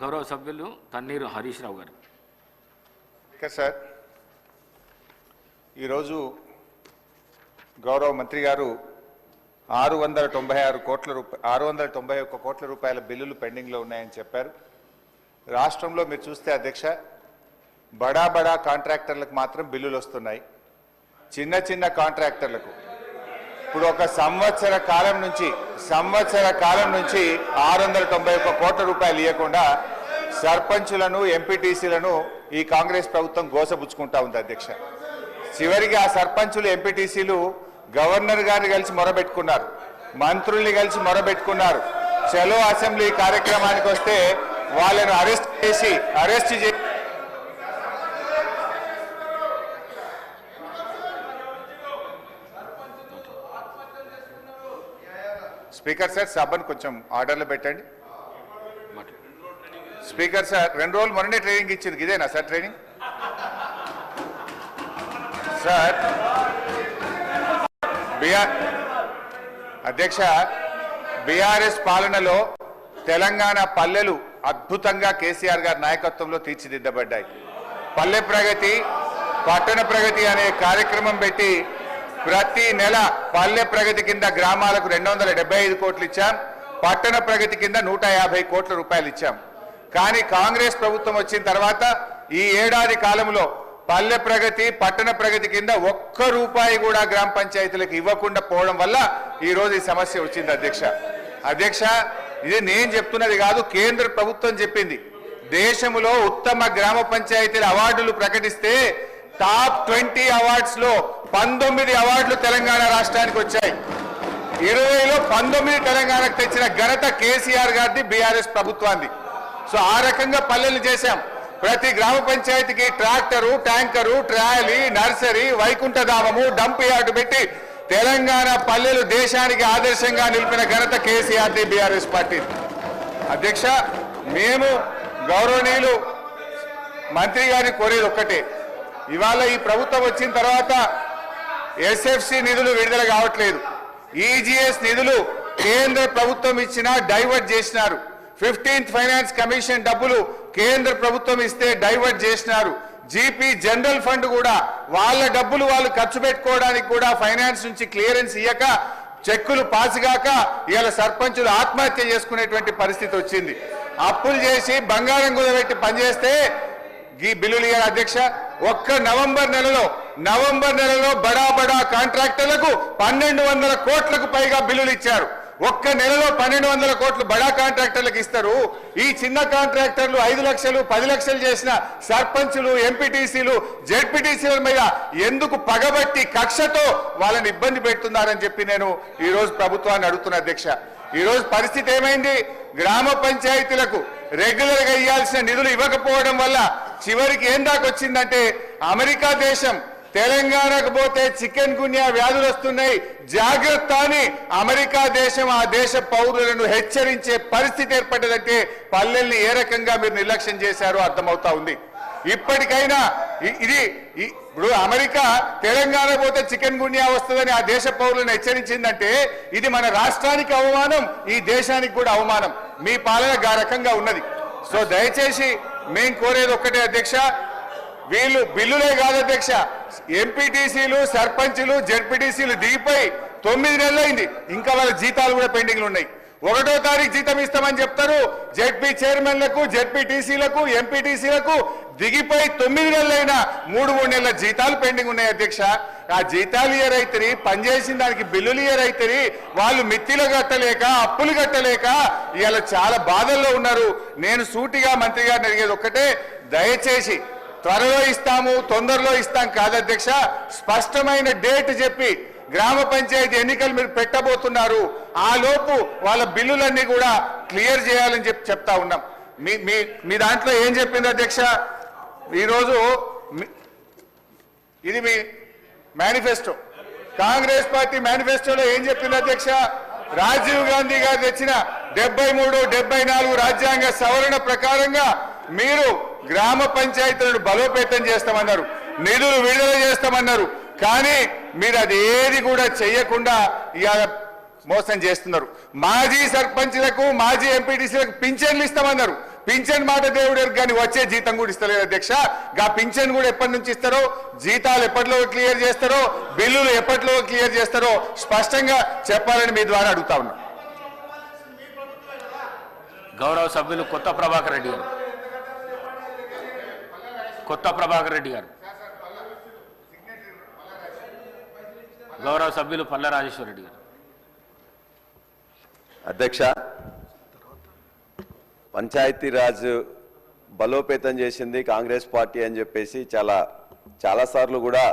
గౌరవ సభ్యులు తన్నీరు హరీష్ రావు గారు. సార్, ఈరోజు గౌరవ మంత్రి గారు 691 కోట్ల రూపాయల బిల్లులు పెండింగ్లో ఉన్నాయని చెప్పారు. రాష్ట్రంలో మీరు చూస్తే అధ్యక్ష, బడా కాంట్రాక్టర్లకు మాత్రం బిల్లులు వస్తున్నాయి. చిన్న కాంట్రాక్టర్లకు ఇప్పుడు ఒక సంవత్సర కాలం నుంచి 691 కోట్ల రూపాయలు ఇవ్వకుండా సర్పంచులను ఎంపీటీసీలను ఈ కాంగ్రెస్ ప్రభుత్వం గోసపుచ్చుకుంటా ఉంది అధ్యక్ష. చివరికి ఆ సర్పంచులు ఎంపీటీసీలు గవర్నర్ గారిని కలిసి మొరబెట్టుకున్నారు, మంత్రుల్ని కలిసి మొరబెట్టుకున్నారు. చలో అసెంబ్లీ కార్యక్రమానికి వస్తే వాళ్ళను అరెస్ట్ చేసి స్పీకర్ సార్, సభను కొంచెం ఆర్డర్లో పెట్టండి. స్పీకర్ సార్, 2 రోజులు మొన్ననే ట్రైనింగ్ ఇచ్చింది, ఇదేనా సార్ ట్రైనింగ్? సార్ అధ్యక్ష, బీఆర్ఎస్ పాలనలో తెలంగాణ పల్లెలు అద్భుతంగా కేసీఆర్ గారి నాయకత్వంలో తీర్చిదిద్దబడ్డాయి. పల్లె ప్రగతి, పట్టణ ప్రగతి అనే కార్యక్రమం పెట్టి ప్రతి నెల పల్లె ప్రగతి కింద గ్రామాలకు 275 కోట్లు ఇచ్చాం, పట్టణ ప్రగతి కింద 150 కోట్ల రూపాయలు ఇచ్చాం. కానీ కాంగ్రెస్ ప్రభుత్వం వచ్చిన తర్వాత ఈ ఏడాది కాలంలో పల్లె ప్రగతి, పట్టణ ప్రగతి కింద 1 రూపాయి కూడా గ్రామ పంచాయతీలకు ఇవ్వకుండా పోవడం వల్ల ఈ రోజు ఈ సమస్య వచ్చింది అధ్యక్ష. ఇది నేను చెప్తున్నది కాదు, కేంద్ర ప్రభుత్వం చెప్పింది. దేశంలో ఉత్తమ గ్రామ పంచాయతీల అవార్డులు ప్రకటిస్తే టాప్ 20 అవార్డ్స్ లో 19 అవార్డులు తెలంగాణ రాష్ట్రానికి వచ్చాయి. 20లో 19 తెలంగాణకు తెచ్చిన ఘనత కేసీఆర్ గారిది, బీఆర్ఎస్ ప్రభుత్వాన్ని. సో ఆ రకంగా పల్లెలు చేశాం. ప్రతి గ్రామ పంచాయతీకి ట్రాక్టరు, ట్యాంకరు, ట్రాలీ, నర్సరీ, వైకుంఠధామము, డంప్ యార్డు పెట్టి తెలంగాణ పల్లెలు దేశానికి ఆదర్శంగా నిలిపిన ఘనత కేసీఆర్ది, బీఆర్ఎస్ పార్టీ. అధ్యక్ష, మేము గౌరవనీయులు మంత్రి గారిని కోరేది ఒక్కటే, ఇవాళ ఈ ప్రభుత్వం వచ్చిన తర్వాత ఎస్ఎఫ్సి నిధులు విడుదల కావట్లేదు. ఈజీఎస్ నిధులు కేంద్ర ప్రభుత్వం ఇచ్చినా డైవర్ట్ చేసినారు. 15th ఫైనాన్స్ కమిషన్ డబ్బులు కేంద్ర ప్రభుత్వం ఇస్తే డైవర్ట్ చేసినారు. జీపీ జనరల్ ఫండ్ కూడా వాళ్ళ డబ్బులు వాళ్ళు ఖర్చు పెట్టుకోవడానికి కూడా ఫైనాన్స్ నుంచి క్లియరెన్స్ ఇయ్యక, చెక్కులు పాసుగాక ఇవాళ సర్పంచులు ఆత్మహత్య చేసుకునేటువంటి పరిస్థితి వచ్చింది. అప్పులు చేసి బంగారం కుదబెట్టి పనిచేస్తే ఈ బిల్లులు ఇయ్యారు అధ్యక్ష. ఒక్క నవంబర్ నెలలో బడా కాంట్రాక్టర్లకు 1200 కోట్లకు పైగా బిల్లులు ఇచ్చారు. ఒక్క నెలలో 1200 కోట్లు బడా కాంట్రాక్టర్లకు ఇస్తారు. ఈ చిన్న కాంట్రాక్టర్లు 5 లక్షలు 10 లక్షలు చేసిన సర్పంచులు, ఎంపీటీసీలు, జెడ్పీటీసీల మీద ఎందుకు పగబట్టి కక్షతో వాళ్ళని ఇబ్బంది పెడుతున్నారని చెప్పి నేను ఈ రోజు ప్రభుత్వాన్ని అడుగుతున్నా అధ్యక్ష. ఈ రోజు పరిస్థితి ఏమైంది? గ్రామ పంచాయతీలకు రెగ్యులర్ గా ఇవ్వాల్సిన నిధులు ఇవ్వకపోవడం వల్ల చివరికి ఏం దాకా వచ్చిందంటే, అమెరికా దేశం తెలంగాణకు పోతే చికెన్ గున్యా వ్యాధులు వస్తున్నాయి, జాగ్రత్త అని అమెరికా దేశం ఆ దేశ పౌరులను హెచ్చరించే పరిస్థితి ఏర్పడ్డదంటే పల్లెల్ని ఏ రకంగా మీరు నిర్లక్ష్యం చేశారో అర్థమవుతా ఉంది. ఇప్పటికైనా ఇప్పుడు అమెరికా తెలంగాణ పోతే చికెన్ గున్యా వస్తుందని ఆ దేశ పౌరులను హెచ్చరించిందంటే ఇది మన రాష్ట్రానికి అవమానం, ఈ దేశానికి కూడా అవమానం. మీ పాలన ఆ రకంగా ఉన్నది. సో దయచేసి మేము కోరేది ఒక్కటే అధ్యక్ష, వీళ్ళు బిల్లులే కాదు అధ్యక్ష, ఎంపీటీసీలు, సర్పంచులు, జెడ్పీటీసీలు దిగిపోయి 9 నెలలు అయింది, ఇంకా వాళ్ళ జీతాలు కూడా పెండింగ్లు ఉన్నాయి. 1వ తారీఖు జీతం ఇస్తామని చెప్తారు. జెడ్పీ చైర్మన్లకు, జెడ్పీటీసీలకు, ఎంపీటీసీలకు దిగిపోయి 9 నెలలైనా 3 నెలల జీతాలు పెండింగ్ ఉన్నాయి అధ్యక్ష. ఆ జీతాలు ఇయరైతే, పనిచేసిన దానికి బిల్లులు ఇయరైతే, వాళ్ళు మిత్తిలు కట్టలేక, అప్పులు కట్టలేక ఇవాళ చాలా బాధల్లో ఉన్నారు. నేను సూటిగా మంత్రి గారిని అడిగేది ఒక్కటే, దయచేసి త్వరలో ఇస్తాము, తొందరలో ఇస్తాం కాదు అధ్యక్ష, స్పష్టమైన డేట్ చెప్పి గ్రామ పంచాయతీ ఎన్నికలు మీరు పెట్టబోతున్నారు, ఆ లోపు వాళ్ళ బిల్లులన్నీ కూడా క్లియర్ చేయాలని చెప్తా ఉన్నాం. మీ దాంట్లో ఏం చెప్పింది అధ్యక్ష? ఈరోజు ఇది మీ మేనిఫెస్టో, కాంగ్రెస్ పార్టీ మేనిఫెస్టోలో ఏం చెప్పింది అధ్యక్ష? రాజీవ్ గాంధీ గారు తెచ్చిన 73, 74 రాజ్యాంగ సవరణ ప్రకారంగా మీరు గ్రామ పంచాయతీలను బలోపేతం చేస్తామన్నారు, నిధులు విడుదల చేస్తామన్నారు. కానీ మీరు అది ఏది కూడా చేయకుండా ఇవాళ మోసం చేస్తున్నారు. మాజీ సర్పంచ్లకు, మాజీ ఎంపీటీసీలకు పింఛన్లు ఇస్తామన్నారు, పింఛన్ మాట దేవుడు కానీ వచ్చే జీతం కూడా ఇస్తలేదు అధ్యక్ష. గా పింఛన్ కూడా ఎప్పటి నుంచి ఇస్తారో, జీతాలు ఎప్పటిలో క్లియర్ చేస్తారో, బిల్లులు ఎప్పటిలో క్లియర్ చేస్తారో స్పష్టంగా చెప్పాలని మీ ద్వారా అడుగుతా ఉన్నా. గౌరవ సభ్యులు కొత్త ప్రభాకర్ రెడ్డి గారు. కొత్త ప్రభాకర్ రెడ్డి గారు. గౌరవ సభ్యులు పల్ల రాజేశ్వర రెడ్డి గారు. అధ్యక్ష, పంచాయతీరాజ్ బలోపేతం చేసింది కాంగ్రెస్ పార్టీ అని చెప్పేసి చాలాసార్లు కూడా